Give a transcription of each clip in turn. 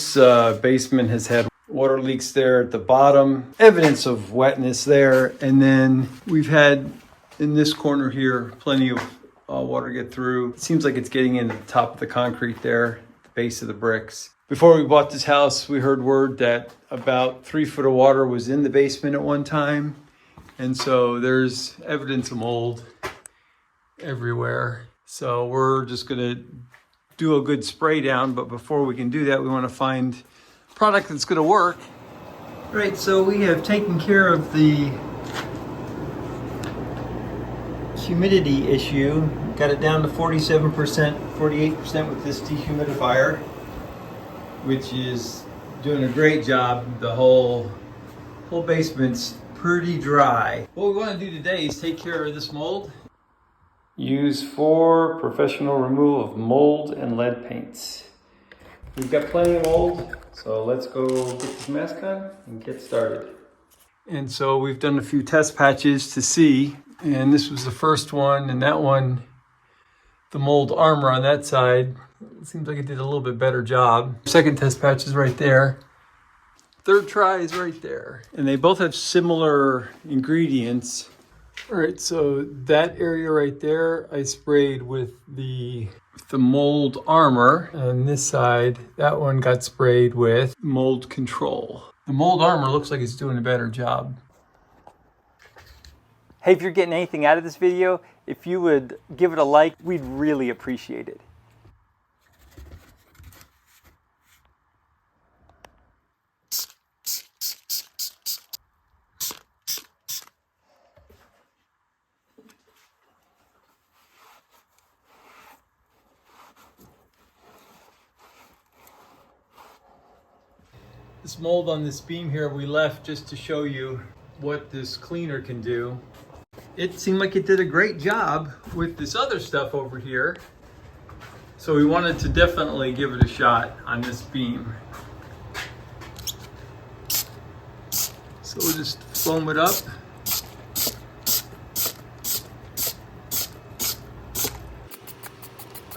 This basement has had water leaks there at the bottom, evidence of wetness there. And then we've had in this corner here, plenty of water get through. It seems like it's getting into the top of the concrete there, the base of the bricks. Before we bought this house, we heard word that about 3 foot of water was in the basement at one time. And so there's evidence of mold everywhere. So we're just gonna do a good spray down, but before we can do that, we wanna find a product that's gonna work. Right, so we have taken care of the humidity issue. Got it down to 47%, 48% with this dehumidifier, which is doing a great job. The whole basement's pretty dry. What we want to do today is take care of this mold. Use for professional removal of mold and lead paints. We've got plenty of mold, so let's go get this mask on and get started. And so we've done a few test patches to see, and this was the first one, and that one, the mold armor on that side, it seems like it did a little bit better job. Second test patch is right there. Third try is right there. And they both have similar ingredients. All right, so that area right there, I sprayed with the mold armor. On this side, that one got sprayed with mold control. The mold armor looks like it's doing a better job. Hey, if you're getting anything out of this video, if you would give it a like, we'd really appreciate it. This mold on this beam here we left just to show you what this cleaner can do. It seemed like it did a great job with this other stuff over here. So we wanted to definitely give it a shot on this beam. So we'll just foam it up.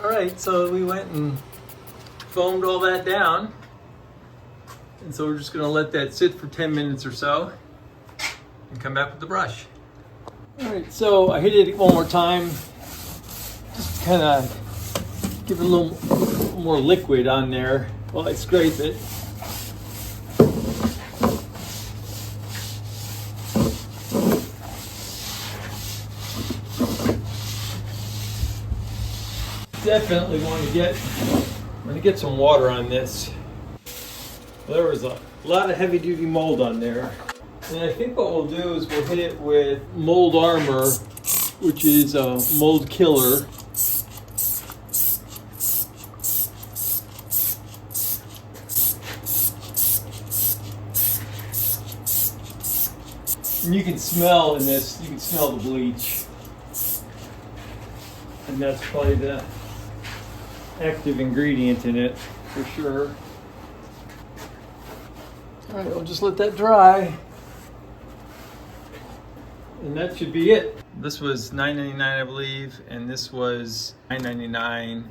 All right, so we went and foamed all that down. And so we're just gonna let that sit for 10 minutes or so and come back with the brush. All right, so I hit it one more time. Just kind of give it a little more liquid on there while I scrape it. Definitely want to get some water on this. There was a lot of heavy duty mold on there. And I think what we'll do is we'll hit it with mold armor, which is a mold killer. And you can smell in this, you can smell the bleach. And that's probably the active ingredient in it for sure. All right, we'll just let that dry. And that should be it. This was $9.99, I believe, and this was $9.99.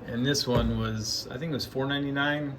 And this one was, I think it was $4.99.